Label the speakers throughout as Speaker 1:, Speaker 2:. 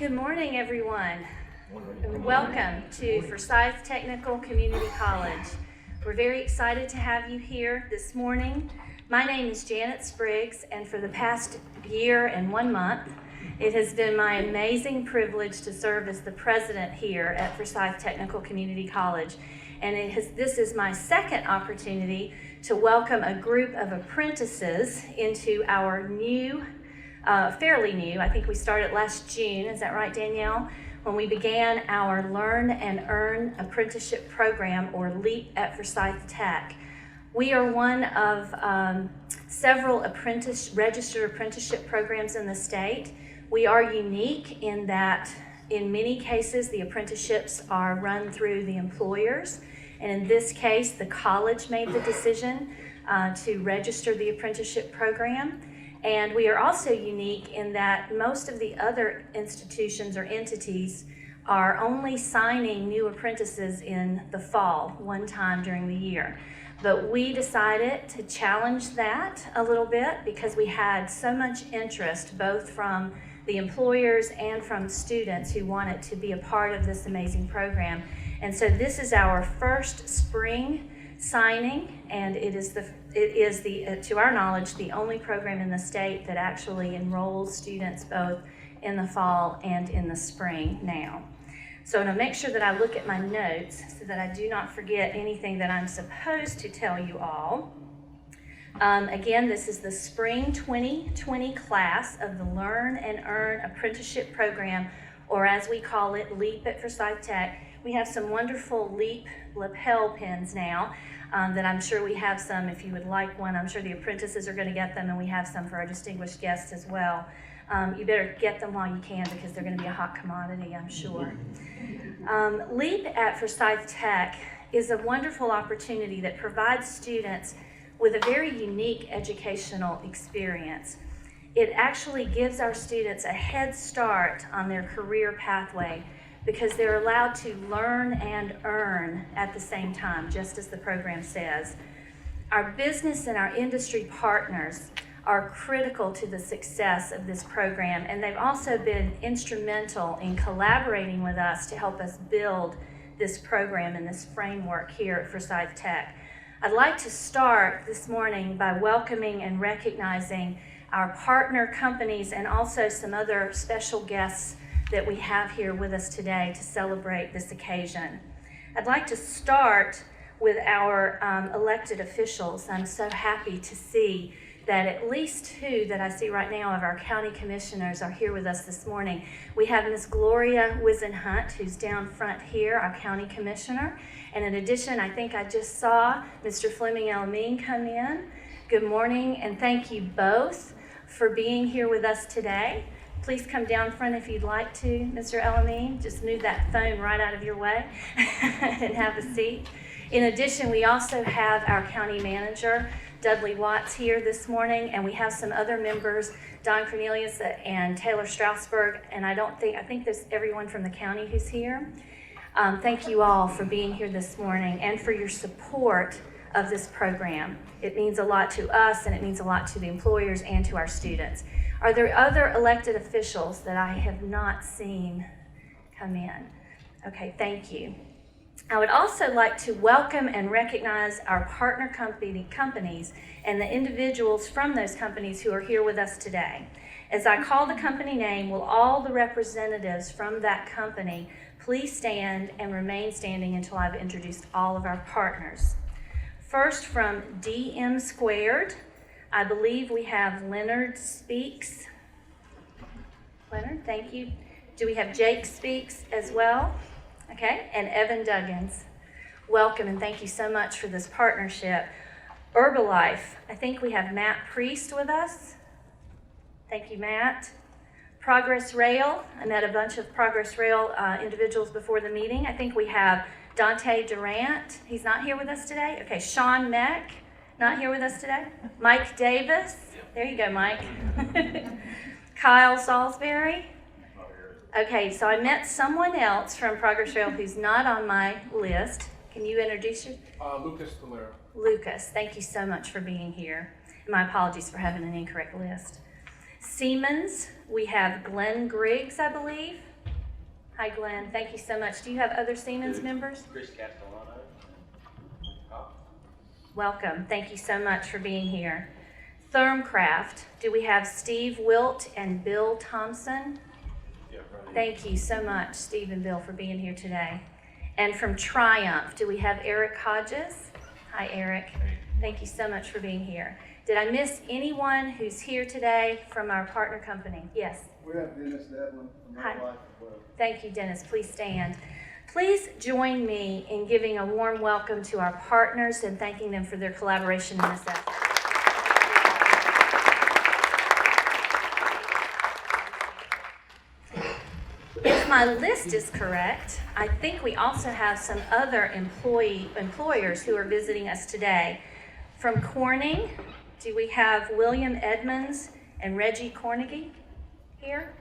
Speaker 1: Good morning, everyone. Welcome to Forsyth Technical Community College. We're very excited to have you here this morning. My name is Janet Spriggs, and for the past year and 1 month, it has been my amazing privilege to serve as the president here at Forsyth Technical Community College. And this is my second opportunity to welcome a group of apprentices into our new, fairly new, I think we started last June, is that right, Danielle? When we began our Learn and Earn Apprenticeship Program, or LEAP, at Forsyth Tech. We are one of several registered apprenticeship programs in the state. We are unique in that in many cases the apprenticeships are run through the employers, and in this case the college made the decision to register the apprenticeship program. And we are also unique in that most of the other institutions or entities are only signing new apprentices in the fall, one time during the year. But we decided to challenge that a little bit because we had so much interest both from the employers and from students who wanted to be a part of this amazing program. And so this is our first spring signing, and it is to our knowledge, the only program in the state that actually enrolls students both in the fall and in the spring now. So I'm going to make sure that I look at my notes so that I do not forget anything that I'm supposed to tell you all. Again, this is the Spring 2020 class of the Learn and Earn Apprenticeship Program, or as we call it, LEAP at Forsyth Tech. We have some wonderful LEAP lapel pins now that I'm sure we have some if you would like one. I'm sure the apprentices are going to get them, and we have some for our distinguished guests as well. You better get them while you can because they're going to be a hot commodity, I'm sure. LEAP at Forsyth Tech is a wonderful opportunity that provides students with a very unique educational experience. It actually gives our students a head start on their career pathway because they're allowed to learn and earn at the same time, just as the program says. Our business and our industry partners are critical to the success of this program, and they've also been instrumental in collaborating with us to help us build this program and this framework here at Forsyth Tech. I'd like to start this morning by welcoming and recognizing our partner companies and also some other special guests that we have here with us today to celebrate this occasion. I'd like to start with our elected officials. I'm so happy to see that at least two that I see right now of our county commissioners are here with us this morning. We have Ms. Gloria Wizenhunt, who's down front here, our county commissioner. And in addition, I think I just saw Mr. Fleming Elmine come in. Good morning, and thank you both for being here with us today. Please come down front if you'd like to, Mr. Elmine. Just move that phone right out of your way and have a seat. In addition, we also have our county manager, Dudley Watts, here this morning, and we have some other members, Don Cornelius and Taylor Strasberg, and I think there's everyone from the county who's here. Thank you all for being here this morning and for your support of this program. It means a lot to us, and it means a lot to the employers and to our students. Are there other elected officials that I have not seen come in? Okay, thank you. I would also like to welcome and recognize our partner companies and the individuals from those companies who are here with us today. As I call the company name, will all the representatives from that company please stand and remain standing until I've introduced all of our partners. First, from DM Squared, I believe we have Leonard Speaks. Leonard, thank you. Do we have Jake Speaks as well? Okay, and Evan Duggins. Welcome, and thank you so much for this partnership. Herbalife, I think we have Matt Priest with us. Thank you, Matt. Progress Rail, I met a bunch of Progress Rail individuals before the meeting. I think we have Dante Durant, he's not here with us today. Okay, Sean Meck, not here with us today. Mike Davis, there you go, Mike. Kyle Salisbury. Okay, so I met someone else from Progress Rail who's not on my list. Can you introduce yourself?
Speaker 2: Lucas Valera.
Speaker 1: Lucas, thank you so much for being here. My apologies for having an incorrect list. Siemens, we have Glenn Griggs, I believe. Hi, Glenn. Thank you so much. Do you have other Siemens members?
Speaker 2: Chris Castellano.
Speaker 1: Welcome. Thank you so much for being here. Thermcraft, do we have Steve Wilt and Bill Thompson?
Speaker 2: Yeah, right.
Speaker 1: Thank you so much, Steve and Bill, for being here today. And from Triumph, do we have Eric Hodges? Hi, Eric.
Speaker 2: Hey.
Speaker 1: Thank you so much for being here. Did I miss anyone who's here today from our partner company? Yes.
Speaker 3: We have Dennis Devlin from
Speaker 1: Hi.
Speaker 3: Life as well.
Speaker 1: Thank you, Dennis. Please stand. Please join me in giving a warm welcome to our partners and thanking them for their collaboration in this effort. If my list is correct, I think we also have some other employers who are visiting us today. From Corning, do we have William Edmonds and Reggie Cornegie here?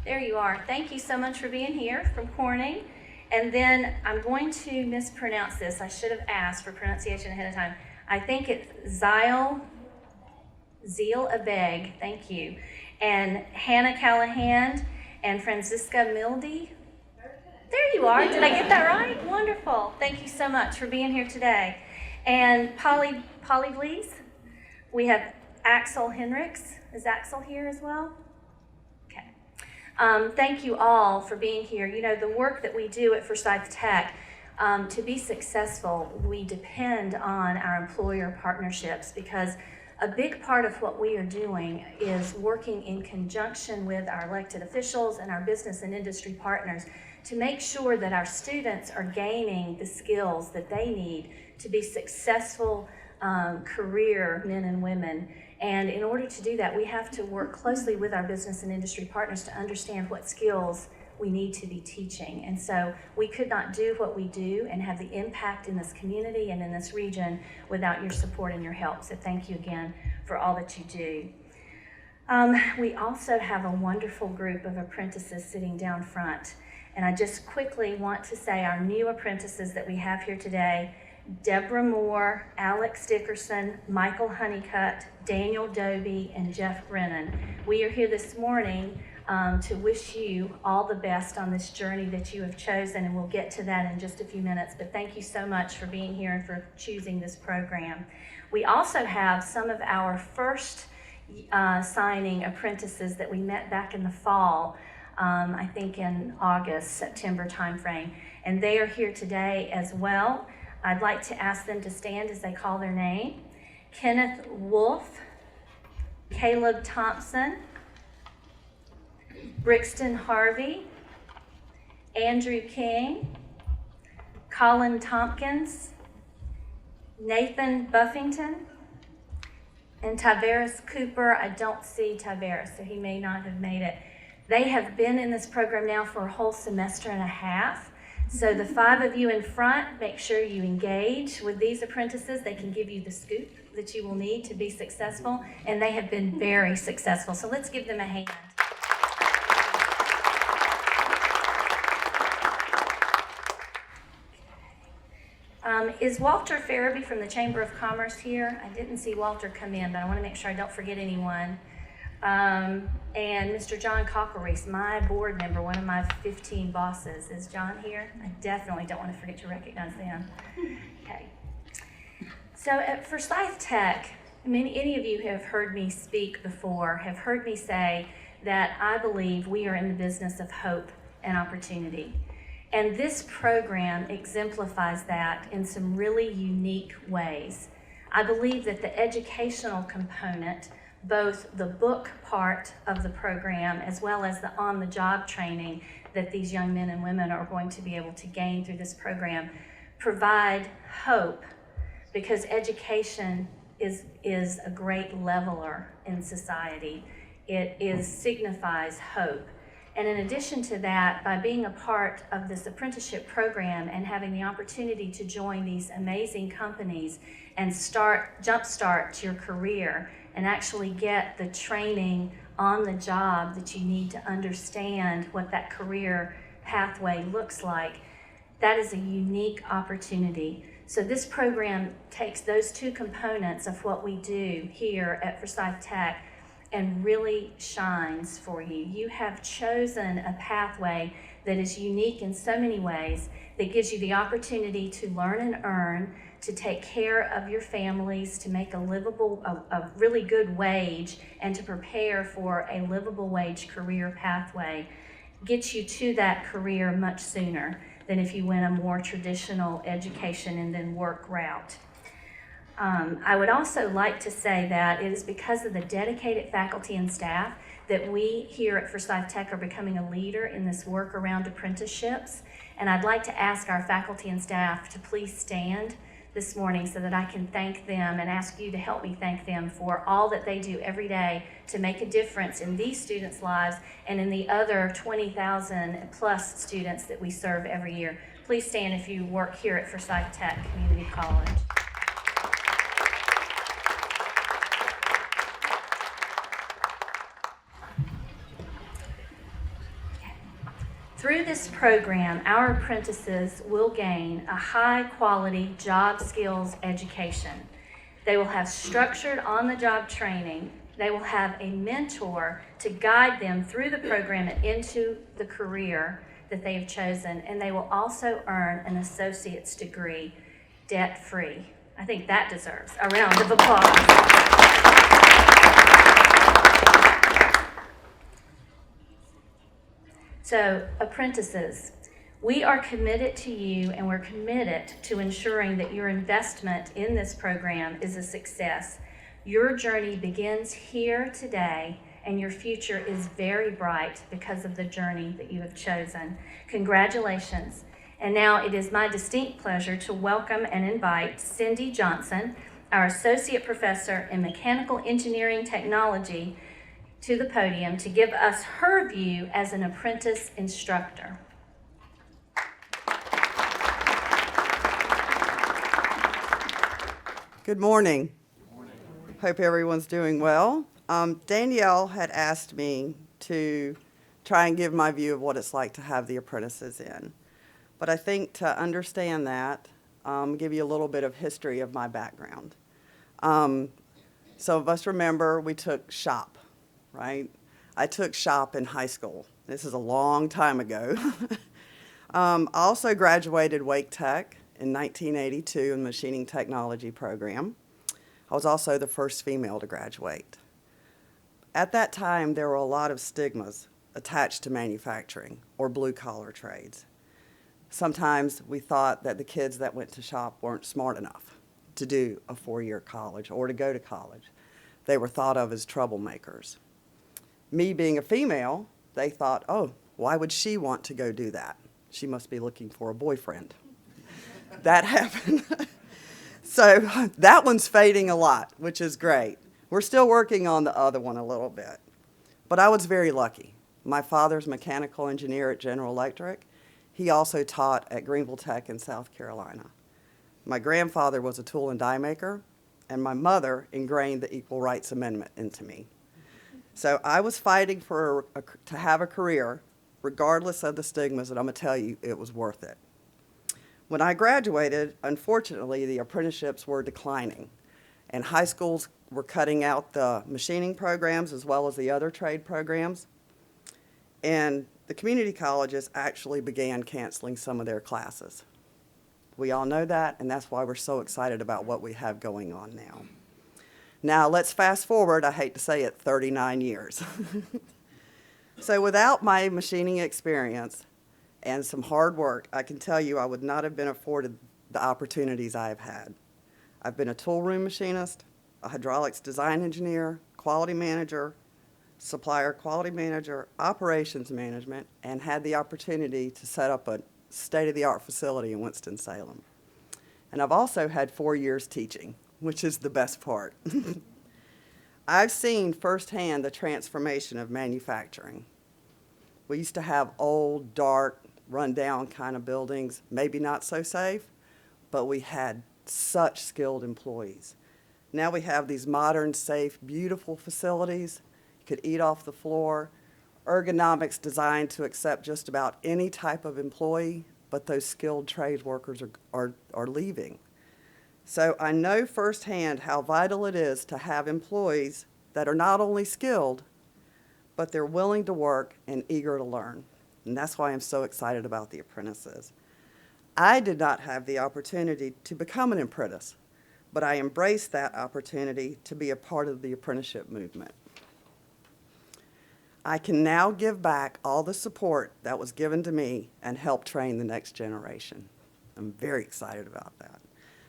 Speaker 1: There you are. Thank you so much for being here from Corning. And then I'm going to mispronounce this. I should have asked for pronunciation ahead of time. I think it's Zeal Abeg, thank you. And Hannah Callahan and Francisca Mildy. There you are. Did I get that right? Wonderful. Thank you so much for being here today. And Polly Blees. We have Axel Henricks. Is Axel here as well? Thank you all for being here. You know, the work that we do at Forsyth Tech, to be successful, we depend on our employer partnerships, because a big part of what we are doing is working in conjunction with our elected officials and our business and industry partners to make sure that our students are gaining the skills that they need to be successful career men and women. And in order to do that, we have to work closely with our business and industry partners to understand what skills we need to be teaching. And so we could not do what we do and have the impact in this community and in this region without your support and your help. So thank you again for all that you do. We also have a wonderful group of apprentices sitting down front. And I just quickly want to say our new apprentices that we have here today: Deborah Moore, Alex Dickerson, Michel Honeycutt, Daniel Dobie, and Jeff Brennan. We are here this morning to wish you all the best on this journey that you have chosen, and we'll get to that in just a few minutes. But thank you so much for being here and for choosing this program. We also have some of our first signing apprentices that we met back in the fall, I think in August, September timeframe, and they are here today as well. I'd like to ask them to stand as they call their name. Kenneth Wolf, Caleb Thompson, Brixton Harvey, Andrew King, Colin Tompkins, Nathan Buffington, and Tavares Cooper. I don't see Tavares, so he may not have made it. They have been in this program now for a whole semester and a half. So the 5 of you in front, make sure you engage with these apprentices. They can give you the scoop that you will need to be successful, and they have been very successful. So let's give them a hand. Is Walter Farabee from the Chamber of Commerce here? I didn't see Walter come in, but I want to make sure I don't forget anyone. And Mr. John Cocklereese, my board member, one of my 15 bosses. Is John here? I definitely don't want to forget to recognize them. Okay. So at Forsyth Tech, any of you who have heard me speak before have heard me say that I believe we are in the business of hope and opportunity. And this program exemplifies that in some really unique ways. I believe that the educational component, both the book part of the program as well as the on-the-job training that these young men and women are going to be able to gain through this program, provide hope, because education is a great leveler in society. It signifies hope. And in addition to that, by being a part of this apprenticeship program and having the opportunity to join these amazing companies and jumpstart your career and actually get the training on the job that you need to understand what that career pathway looks like, that is a unique opportunity. So this program takes those two components of what we do here at Forsyth Tech and really shines for you. You have chosen a pathway that is unique in so many ways, that gives you the opportunity to learn and earn, to take care of your families, to make a really good wage, and to prepare for a livable wage career pathway. Gets you to that career much sooner than if you went a more traditional education and then work route. I would also like to say that it is because of the dedicated faculty and staff that we here at Forsyth Tech are becoming a leader in this work around apprenticeships. And I'd like to ask our faculty and staff to please stand this morning so that I can thank them and ask you to help me thank them for all that they do every day to make a difference in these students' lives and in the other 20,000 plus students that we serve every year. Please stand if you work here at Forsyth Tech Community College. Through this program, our apprentices will gain a high-quality job skills education. They will have structured on-the-job training. They will have a mentor to guide them through the program and into the career that they have chosen, and they will also earn an associate's degree debt-free. I think that deserves a round of applause. So, apprentices, we are committed to you, and we're committed to ensuring that your investment in this program is a success. Your journey begins here today, and your future is very bright because of the journey that you have chosen. Congratulations. And now it is my distinct pleasure to welcome and invite Cindy Johnson, our Associate Professor in Mechanical Engineering Technology, to the podium to give us her view as an apprentice instructor.
Speaker 4: Good morning. Hope everyone's doing well. Danielle had asked me to try and give my view of what it's like to have the apprentices in. But I think to understand that, give you a little bit of history of my background. Some of us remember we took shop. Right? I took shop in high school. This is a long time ago. I also graduated Wake Tech in 1982 in the machining technology program. I was also the first female to graduate. At that time, there were a lot of stigmas attached to manufacturing or blue-collar trades. Sometimes we thought that the kids that went to shop weren't smart enough to do a 4-year college or to go to college. They were thought of as troublemakers. Me being a female, they thought, oh, why would she want to go do that? She must be looking for a boyfriend. That happened. So that one's fading a lot, which is great. We're still working on the other one a little bit. But I was very lucky. My father's a mechanical engineer at General Electric. He also taught at Greenville Tech in South Carolina. My grandfather was a tool and die maker, and my mother ingrained the Equal Rights Amendment into me. So I was fighting to have a career, regardless of the stigmas, and I'm going to tell you, it was worth it. When I graduated, unfortunately, the apprenticeships were declining, and high schools were cutting out the machining programs as well as the other trade programs, and the community colleges actually began canceling some of their classes. We all know that, and that's why we're so excited about what we have going on now. Now, let's fast forward, I hate to say it, 39 years. So without my machining experience and some hard work, I can tell you I would not have been afforded the opportunities I have had. I've been a tool room machinist, a hydraulics design engineer, quality manager, supplier quality manager, operations management, and had the opportunity to set up a state-of-the-art facility in Winston-Salem. And I've also had 4 years teaching, which is the best part. I've seen firsthand the transformation of manufacturing. We used to have old, dark, run-down kind of buildings, maybe not so safe, but we had such skilled employees. Now we have these modern, safe, beautiful facilities. You could eat off the floor, ergonomics designed to accept just about any type of employee, but those skilled trade workers are leaving. So I know firsthand how vital it is to have employees that are not only skilled, but they're willing to work and eager to learn. And that's why I'm so excited about the apprentices. I did not have the opportunity to become an apprentice, but I embraced that opportunity to be a part of the apprenticeship movement. I can now give back all the support that was given to me and help train the next generation. I'm very excited about that.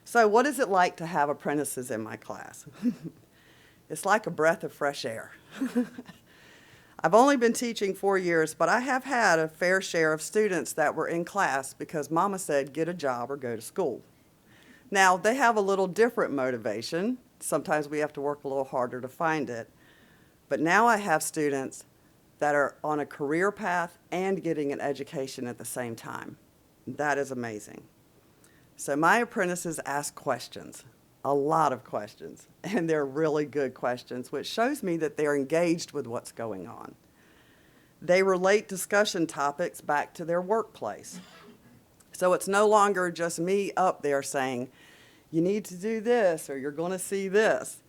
Speaker 4: So what is it like to have apprentices in my class? It's like a breath of fresh air. I've only been teaching 4 years, but I have had a fair share of students that were in class because Mama said, get a job or go to school. Now, they have a little different motivation. Sometimes we have to work a little harder to find it. But now I have students that are on a career path and getting an education at the same time. That is amazing. So my apprentices ask questions, a lot of questions, and they're really good questions, which shows me that they're engaged with what's going on. They relate discussion topics back to their workplace. So it's no longer just me up there saying, you need to do this or you're going to see this.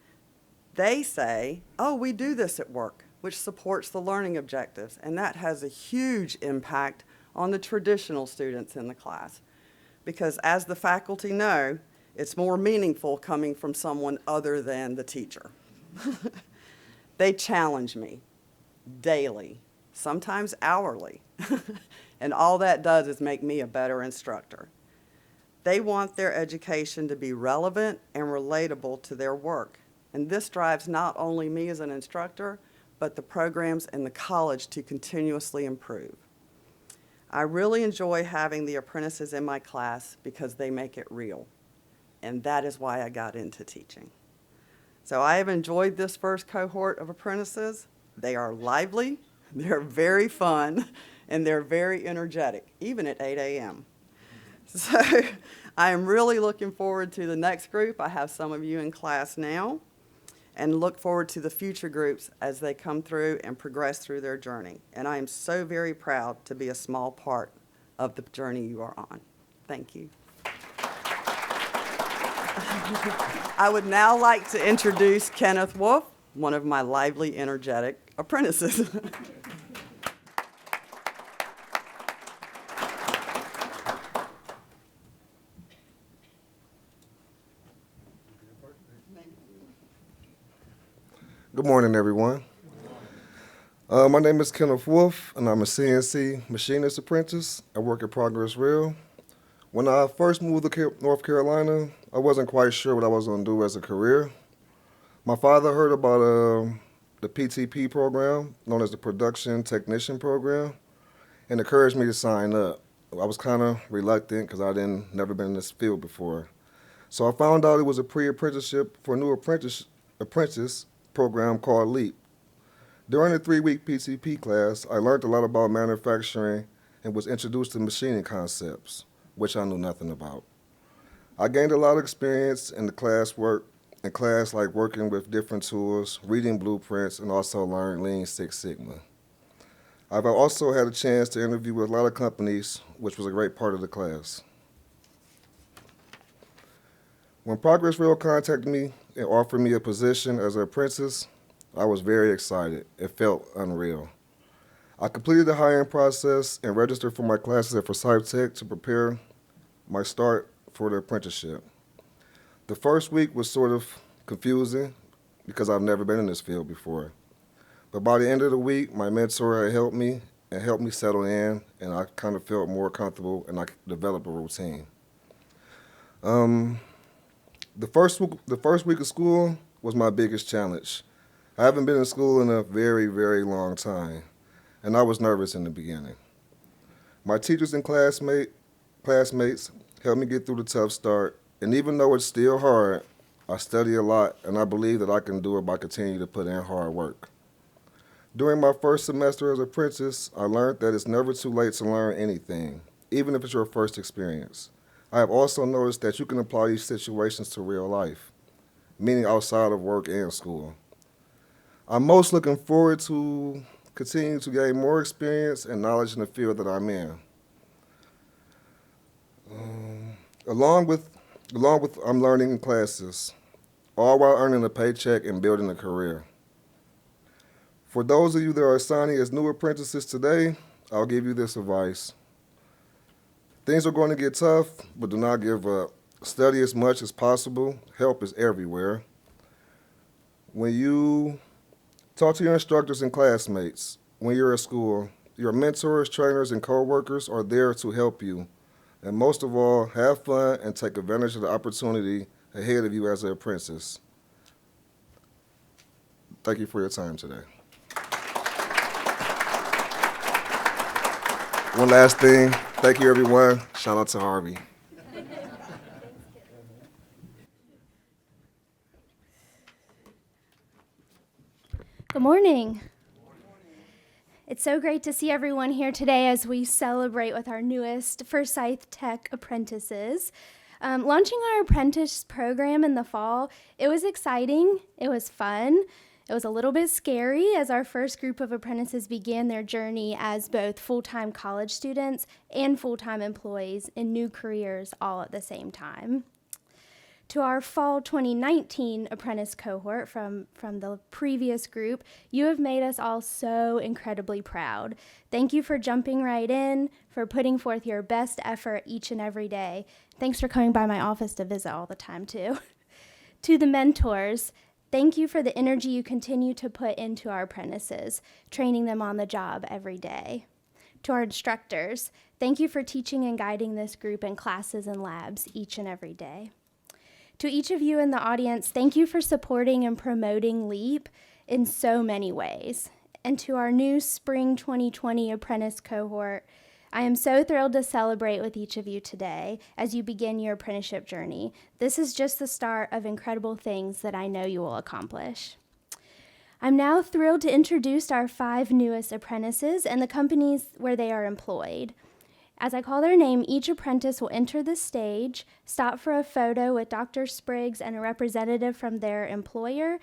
Speaker 4: They say, oh, we do this at work, which supports the learning objectives, and that has a huge impact on the traditional students in the class. Because as the faculty know, it's more meaningful coming from someone other than the teacher. They challenge me daily, sometimes hourly, and all that does is make me a better instructor. They want their education to be relevant and relatable to their work, and this drives not only me as an instructor, but the programs and the college to continuously improve. I really enjoy having the apprentices in my class because they make it real. And that is why I got into teaching. So I have enjoyed this first cohort of apprentices. They are lively, they're very fun, and they're very energetic, even at 8 a.m. So I am really looking forward to the next group. I have some of you in class now, and look forward to the future groups as they come through and progress through their journey. And I am so very proud to be a small part of the journey you are on. Thank you. I would now like to introduce Kenneth Wolf, one of my lively, energetic apprentices.
Speaker 5: Good morning, everyone. My name is Kenneth Wolf, and I'm a CNC machinist apprentice. I work at Progress Rail. When I first moved to North Carolina, I wasn't quite sure what I was going to do as a career. My father heard about the PTP program, known as the Production Technician Program, and encouraged me to sign up. I was kind of reluctant because I never been in this field before. So I found out it was a pre-apprenticeship for a new apprentice program called LEAP. During the 3-week PTP class, I learned a lot about manufacturing and was introduced to machining concepts, which I knew nothing about. I gained a lot of experience in the class, like working with different tools, reading blueprints, and also learned Lean Six Sigma. I've also had a chance to interview with a lot of companies, which was a great part of the class. When Progress Rail contacted me and offered me a position as an apprentice, I was very excited. It felt unreal. I completed the hiring process and registered for my classes at Forsyth Tech to prepare my start for the apprenticeship. The first week was sort of confusing because I've never been in this field before. But by the end of the week, my mentor had helped me settle in, and I kind of felt more comfortable and I could develop a routine. The first week of school was my biggest challenge. I haven't been in school in a very, very long time, and I was nervous in the beginning. My teachers and classmates helped me get through the tough start, and even though it's still hard, I study a lot, and I believe that I can do it by continuing to put in hard work. During my first semester as an apprentice, I learned that it's never too late to learn anything, even if it's your first experience. I have also noticed that you can apply these situations to real life, meaning outside of work and school. I'm most looking forward to continuing to gain more experience and knowledge in the field that I'm in. Along with I'm learning in classes, all while earning a paycheck and building a career. For those of you that are signing as new apprentices today, I'll give you this advice. Things are going to get tough, but do not give up. Study as much as possible. Help is everywhere. When you talk to your instructors and classmates, when you're at school, your mentors, trainers, and coworkers are there to help you. And most of all, have fun and take advantage of the opportunity ahead of you as an apprentice. Thank you for your time today. One last thing. Thank you, everyone. Shout out to Harvey.
Speaker 6: Good morning. It's so great to see everyone here today as we celebrate with our newest Forsyth Tech apprentices. Launching our apprentice program in the fall, it was exciting, it was fun, it was a little bit scary as our first group of apprentices began their journey as both full-time college students and full-time employees in new careers all at the same time. To our fall 2019 apprentice cohort from the previous group, you have made us all so incredibly proud. Thank you for jumping right in, for putting forth your best effort each and every day. Thanks for coming by my office to visit all the time, too. To the mentors, thank you for the energy you continue to put into our apprentices, training them on the job every day. To our instructors, thank you for teaching and guiding this group in classes and labs each and every day. To each of you in the audience, thank you for supporting and promoting LEAP in so many ways. And to our new Spring 2020 apprentice cohort, I am so thrilled to celebrate with each of you today as you begin your apprenticeship journey. This is just the start of incredible things that I know you will accomplish. I'm now thrilled to introduce our 5 newest apprentices and the companies where they are employed. As I call their name, each apprentice will enter the stage, stop for a photo with Dr. Spriggs and a representative from their employer,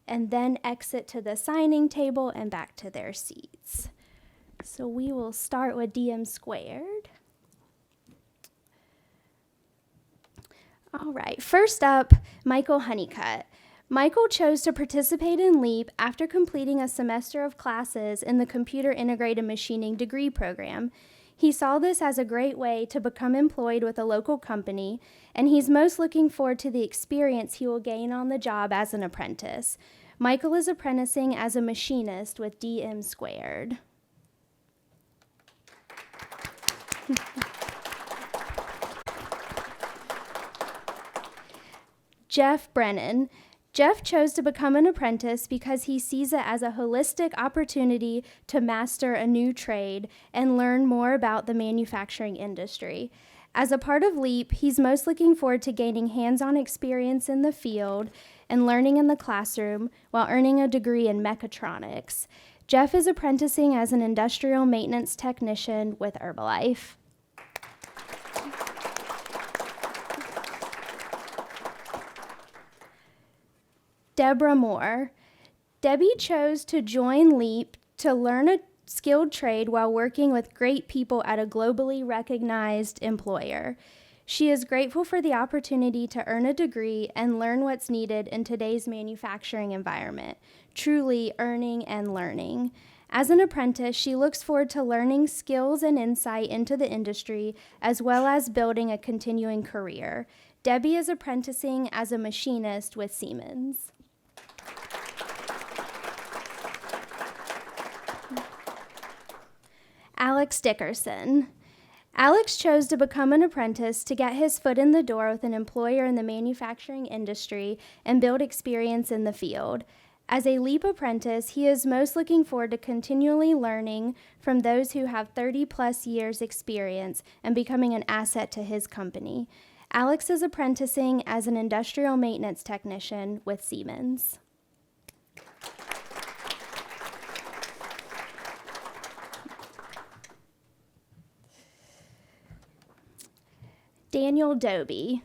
Speaker 6: and then exit to the signing table and back to their seats. So we will start with DM squared. All right, first up, Michel Honeycutt. Michael chose to participate in LEAP after completing a semester of classes in the Computer Integrated Machining degree program. He saw this as a great way to become employed with a local company, and he's most looking forward to the experience he will gain on the job as an apprentice. Michael is apprenticing as a machinist with DM squared. Jeff Brennan. Jeff chose to become an apprentice because he sees it as a holistic opportunity to master a new trade and learn more about the manufacturing industry. As a part of LEAP, he's most looking forward to gaining hands-on experience in the field and learning in the classroom while earning a degree in mechatronics. Jeff is apprenticing as an industrial maintenance technician with Herbalife. Deborah Moore. Debbie chose to join LEAP to learn a skilled trade while working with great people at a globally recognized employer. She is grateful for the opportunity to earn a degree and learn what's needed in today's manufacturing environment, truly earning and learning. As an apprentice, she looks forward to learning skills and insight into the industry, as well as building a continuing career. Debbie is apprenticing as a machinist with Siemens. Alex Dickerson. Alex chose to become an apprentice to get his foot in the door with an employer in the manufacturing industry and build experience in the field. As a LEAP apprentice, he is most looking forward to continually learning from those who have 30-plus years experience and becoming an asset to his company. Alex is apprenticing as an industrial maintenance technician with Siemens. Daniel Dobie.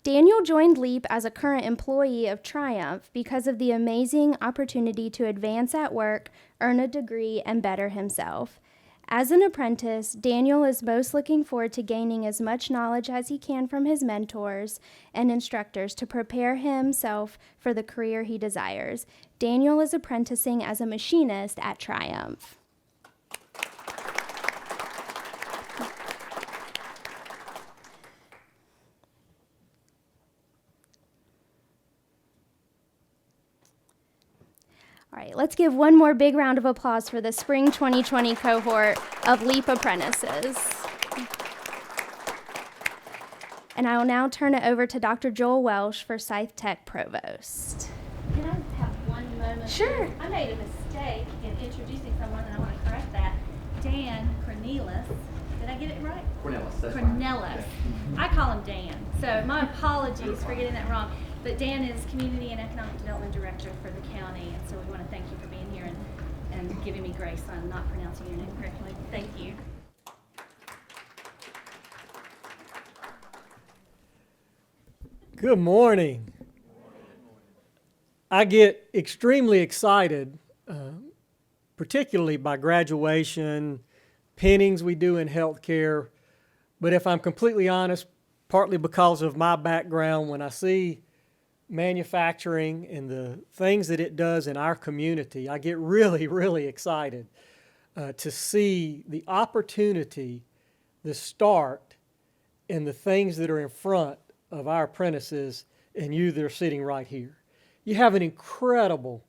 Speaker 6: Daniel joined LEAP as a current employee of Triumph because of the amazing opportunity to advance at work, earn a degree, and better himself. As an apprentice, Daniel is most looking forward to gaining as much knowledge as he can from his mentors and instructors to prepare himself for the career he desires. Daniel is apprenticing as a machinist at Triumph. All right, let's give one more big round of applause for the Spring 2020 cohort of LEAP Apprentices. And I will now turn it over to Dr. Joel Welsh for Scythe Tech Provost. Can I have one moment? Sure.
Speaker 1: I made a mistake in introducing someone, and I want to correct that. Dan Cornelis. Did I get it right?
Speaker 2: Cornelis, that's
Speaker 1: Cornelis. I call him Dan. So my apologies for getting that wrong. But Dan is Community and Economic Development Director for the county, and so we want to thank you for being here and giving me grace on not pronouncing your name correctly. Thank you.
Speaker 7: Good morning. I get extremely excited, particularly by graduation, pinnings we do in healthcare. But if I'm completely honest, partly because of my background, when I see manufacturing and the things that it does in our community, I get really, really excited to see the opportunity, the start, and the things that are in front of our apprentices and you that are sitting right here. You have an incredible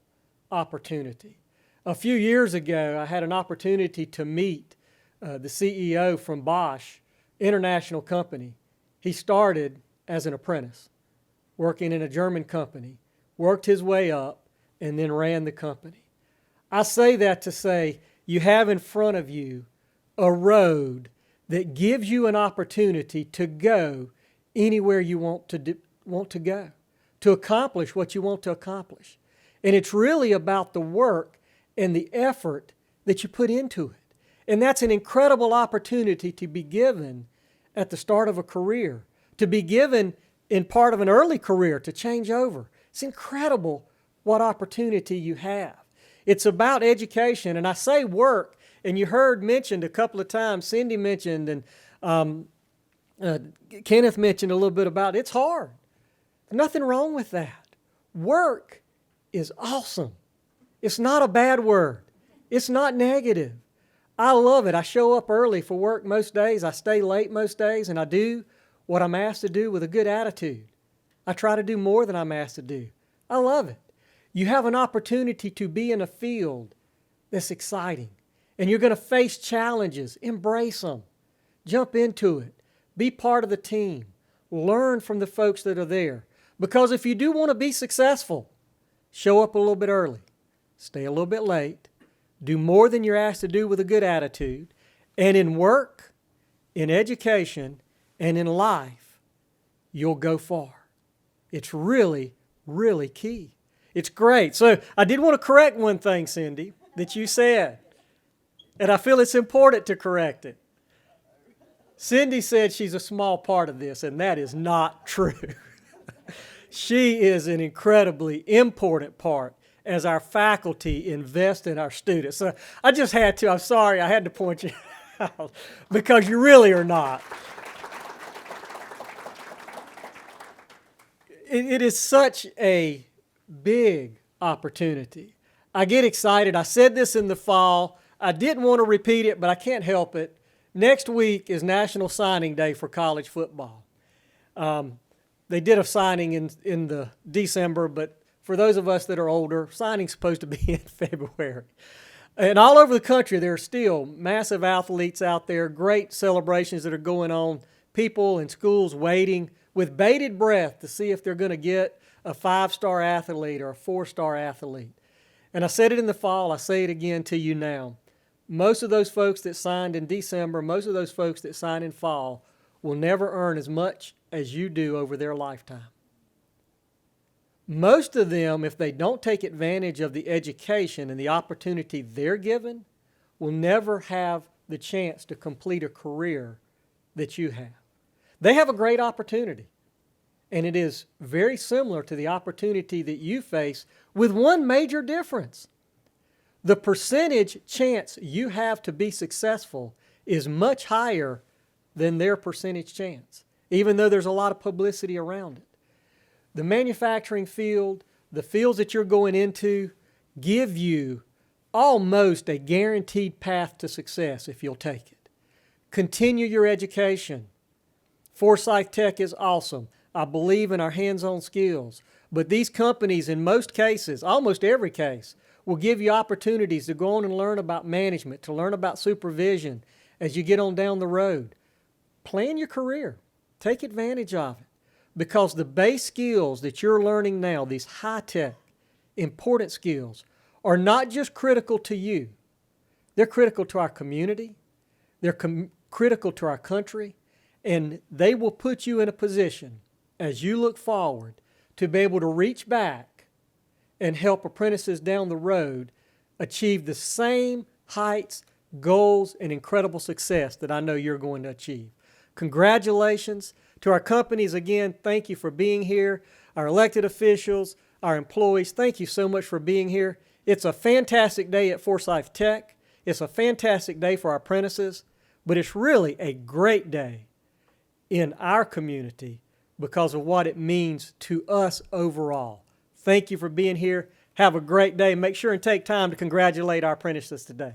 Speaker 7: opportunity. A few years ago, I had an opportunity to meet the CEO from Bosch, international company. He started as an apprentice, working in a German company, worked his way up, and then ran the company. I say that to say you have in front of you a road that gives you an opportunity to go anywhere you want to go, to accomplish what you want to accomplish. And it's really about the work and the effort that you put into it. And that's an incredible opportunity to be given at the start of a career, to be given in part of an early career to change over. It's incredible what opportunity you have. It's about education, and I say work, and you heard mentioned a couple of times, Cindy mentioned, and Kenneth mentioned a little bit about it. It's hard. There's nothing wrong with that. Work is awesome. It's not a bad word. It's not negative. I love it. I show up early for work most days. I stay late most days, and I do what I'm asked to do with a good attitude. I try to do more than I'm asked to do. I love it. You have an opportunity to be in a field that's exciting, and you're going to face challenges. Embrace them. Jump into it. Be part of the team. Learn from the folks that are there. Because if you do want to be successful, show up a little bit early. Stay a little bit late. Do more than you're asked to do with a good attitude. And in work, in education, and in life, you'll go far. It's really, really key. It's great. So I did want to correct one thing, Cindy, that you said. And I feel it's important to correct it. Cindy said she's a small part of this, and that is not true. She is an incredibly important part as our faculty invest in our students. So I just had to, I'm sorry, I had to point you out because you really are not. It is such a big opportunity. I get excited. I said this in the fall. I didn't want to repeat it, but I can't help it. Next week is National Signing Day for college football. They did a signing in the December, but for those of us that are older, signing's supposed to be in February. And all over the country, there are still massive athletes out there, great celebrations that are going on, people in schools waiting with bated breath to see if they're going to get a 5-star athlete or a 4-star athlete. And I said it in the fall, I say it again to you now. Most of those folks that signed in December, most of those folks that sign in fall will never earn as much as you do over their lifetime. Most of them, if they don't take advantage of the education and the opportunity they're given, will never have the chance to complete a career that you have. They have a great opportunity, and it is very similar to the opportunity that you face with one major difference. the percentage chance you have to be successful is much higher than their percentage chance, even though there's a lot of publicity around it. The manufacturing field, the fields that you're going into, give you almost a guaranteed path to success if you'll take it. Continue your education. Forsyth Tech is awesome. I believe in our hands-on skills. But these companies, in most cases, almost every case, will give you opportunities to go on and learn about management, to learn about supervision as you get on down the road. Plan your career. Take advantage of it. Because the base skills that you're learning now, these high-tech, important skills, are not just critical to you. They're critical to our community. They're critical to our country. And they will put you in a position, as you look forward, to be able to reach back and help apprentices down the road achieve the same heights, goals, and incredible success that I know you're going to achieve. Congratulations. To our companies, again, thank you for being here. Our elected officials, our employees, thank you so much for being here. It's a fantastic day at Forsyth Tech. It's a fantastic day for our apprentices, but it's really a great day in our community because of what it means to us overall. Thank you for being here. Have a great day. Make sure and take time to congratulate our apprentices today.